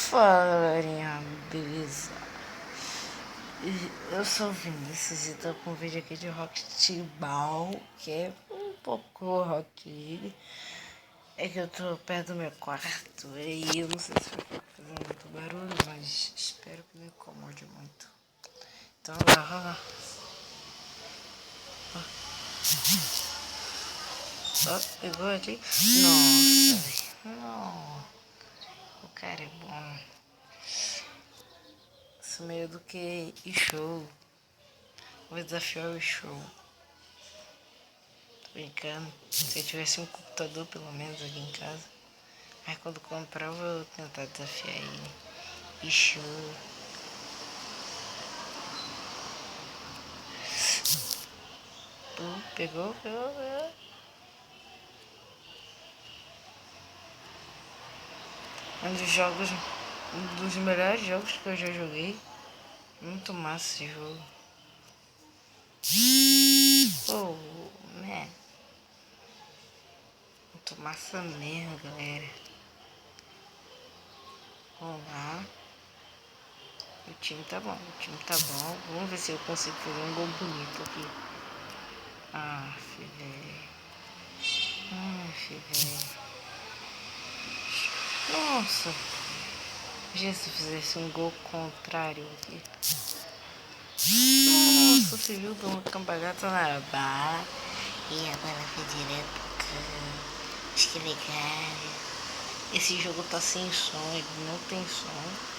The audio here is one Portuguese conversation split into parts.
Fala, galerinha, beleza? Eu sou o Vinícius e tô com um vídeo aqui de Rocketball, que é um pouco Rock League. É que eu tô perto do meu quarto e eu não sei se vai ficar fazendo muito barulho, mas espero que não incomode muito. Então vai lá. Ó, pegou ali? Nossa, velho. Não. O cara é bom. Isso meio do que show. Vou desafiar o show. Tô brincando. Se eu tivesse um computador pelo menos aqui em casa. Mas quando comprar eu vou tentar desafiar ele. E show. Pegou. Um dos melhores jogos que eu já joguei. Muito massa esse jogo. Oh, man. Muito massa mesmo, galera. Vamos lá. O time tá bom, Vamos ver se eu consigo fazer um gol bonito aqui. Ah, velho. Nossa. Imagina se eu fizesse um gol contrário aqui. Nossa, você viu? Deu uma cambalhota na barra. E a bola foi direto pro canto. Acho que legal. Esse jogo tá sem som, ele não tem som.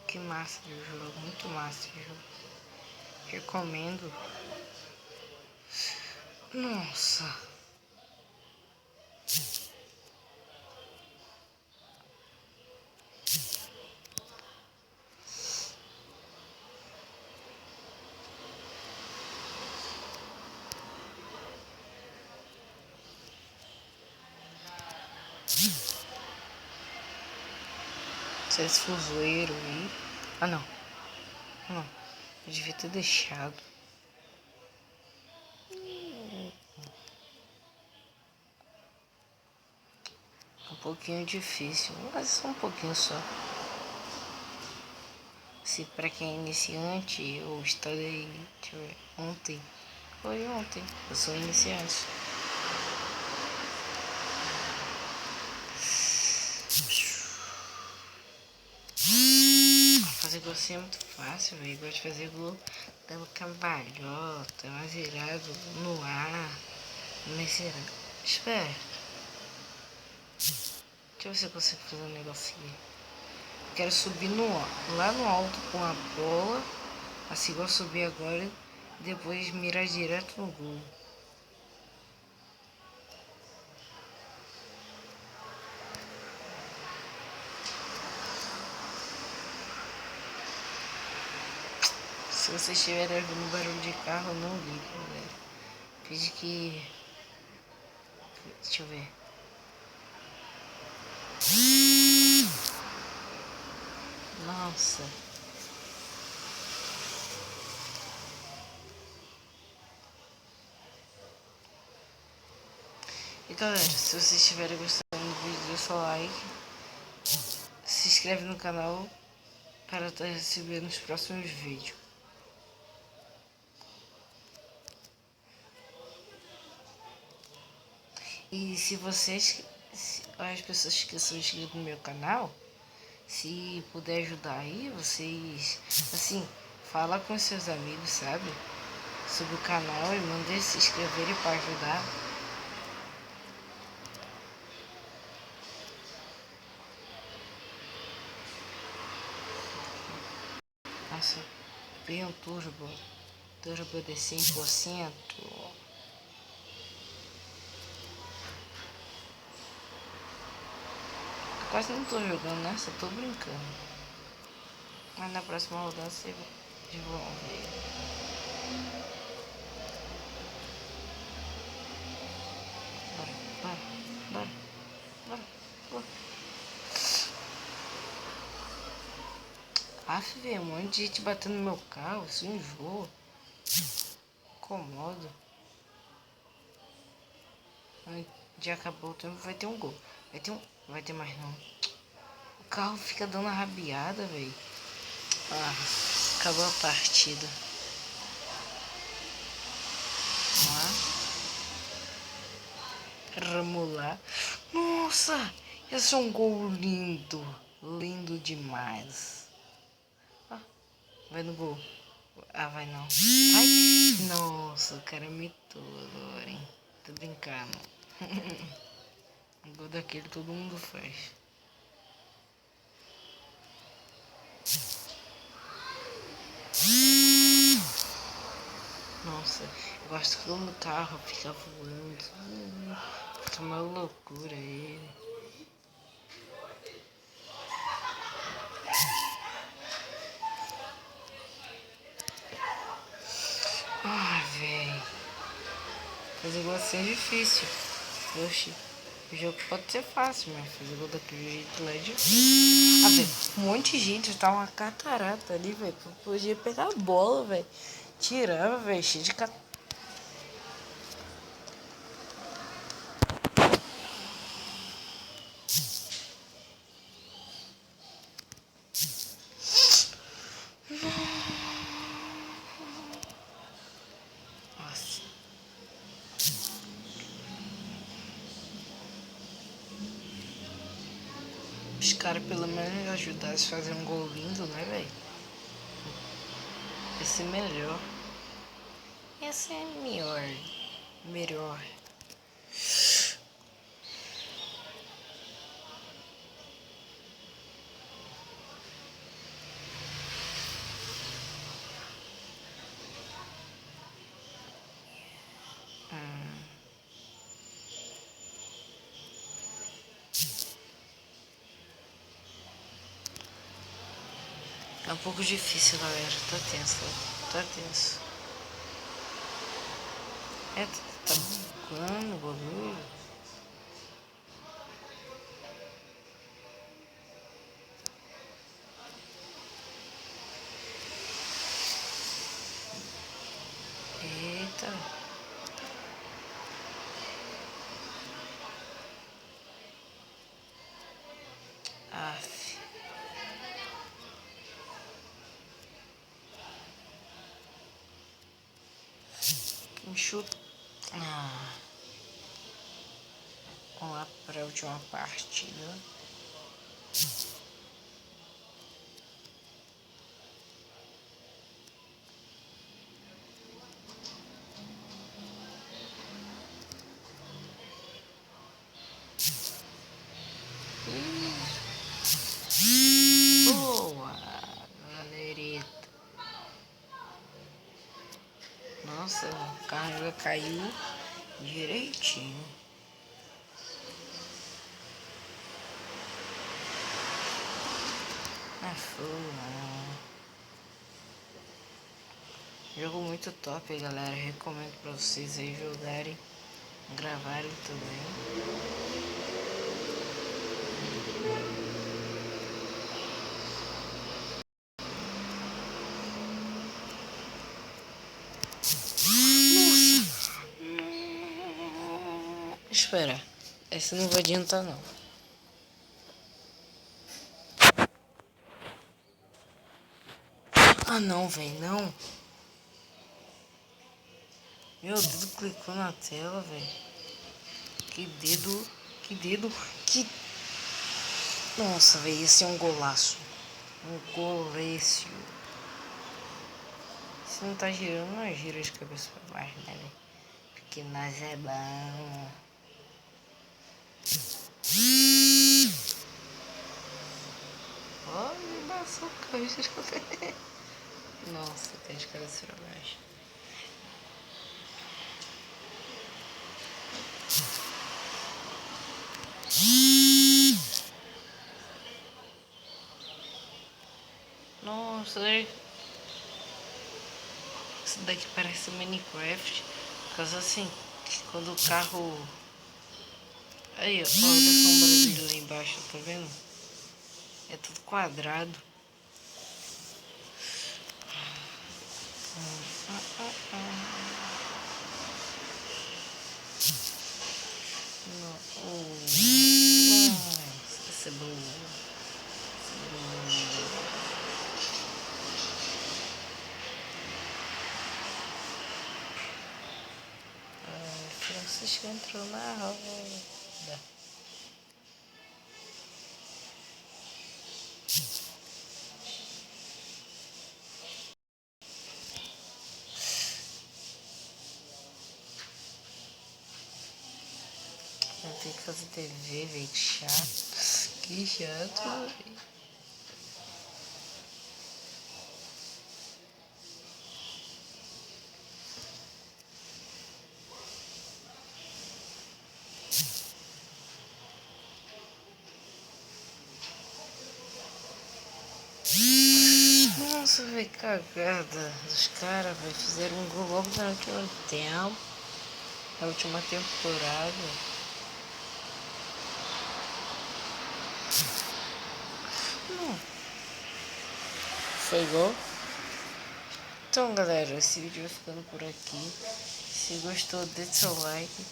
Que massa de jogo, muito massa de jogo. Recomendo. Nossa. Esse fuzoeiro aí. Ah, não. Não. Eu devia ter deixado. Um pouquinho difícil, mas só um pouquinho só. Se pra quem é iniciante, eu estudei, deixa eu ver, ontem. Foi ontem. Eu sou iniciante. Fazer gol assim é muito fácil, velho. Eu gosto de fazer gol dando cambalhota, mais virado no ar. Nesse. Espera. Deixa eu ver se eu consigo fazer um negocinho. Quero subir lá no alto com a bola. Assim igual eu subi agora. E depois mirar direto no gol. Se vocês estiverem ouvindo barulho de carro, não ligue, galera. Finge que. Deixa eu ver. Nossa. E galera, se vocês estiverem gostando do vídeo, deixa o like. Se inscreve no canal para estar recebendo os próximos vídeos. E se vocês, as pessoas que são inscritas no meu canal, se puder ajudar aí, vocês, assim, fala com seus amigos, sabe? Sobre o canal e manda eles se inscreverem para ajudar. Nossa, veio um turbo de 100%. Quase não tô jogando, né? Só tô brincando. Mas na próxima rodada vocês vão ver. Bora. Aff, velho, um monte de gente batendo no meu carro, isso enjoa. Incomoda. Já acabou o tempo, vai ter um gol. Vai ter mais não. O carro fica dando a rabiada, velho. Ah, acabou a partida. Vamos lá. Nossa, esse é um gol lindo. Lindo demais. Ah, vai no gol. Ah, vai não. Ai, nossa, o cara mitou agora, hein. Tô brincando. O gol daquele todo mundo faz. Nossa, eu gosto quando o carro fica voando. Fica uma loucura ele. Ai, velho. Fazer gol assim é difícil. Oxi. O jogo pode ser fácil, mas fazer gol daquele jeito lá é difícil. Ah, velho, um monte de gente, tá uma catarata ali, velho. Podia pegar a bola, velho. Tirava, velho, cheio de catarata. Nossa. Os caras pelo menos ajudassem a fazer um gol lindo, né, velho? Ia ser melhor. Ia ser melhor. Melhor. É um pouco difícil, galera. Tá tenso. Tá tenso. É, tá bugando o bagulho. Eita. Aff. Enxuta. Ah. Vamos lá para a última partida. Boa, galerita. Nossa, o carro já caiu direitinho. Não é fogo, não. Jogo muito top, galera. Recomendo pra vocês aí jogarem, gravarem também. Espera, essa não vai adiantar não. Ah não, velho, não. Meu dedo clicou na tela, velho. Que dedo, que dedo, que... Nossa, velho, esse é um golaço. Um golécio. Se não tá girando, não gira de cabeça pra baixo, né, velho? Porque nós é bom. Olha, embaçou o carro. Nossa, tá de cabeça pra baixo. Nossa, isso daqui parece Minecraft. Por causa assim, quando o carro... Aí, ó, olha a sombra dele lá embaixo, tá vendo? É tudo quadrado. Isso é bom. Francisco entrou na roda. Eu tenho que fazer TV, velho, que chato. Que chato, velho. Nossa, velho, cagada dos caras, velho. Fizeram um gol logo no último tempo. Na última temporada. Não. Foi gol? Então, galera, esse vídeo vai ficando por aqui. Se gostou, deixe seu like.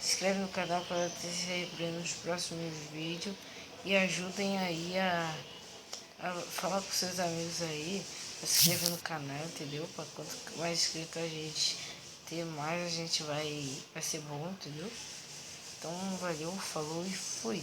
Se inscreve no canal para ter sempre nos próximos vídeos. E ajudem aí a falar com seus amigos aí. A se inscrever no canal, entendeu? Para quanto mais inscritos a gente ter, mais a gente vai ser bom, entendeu? Então, valeu, falou e fui.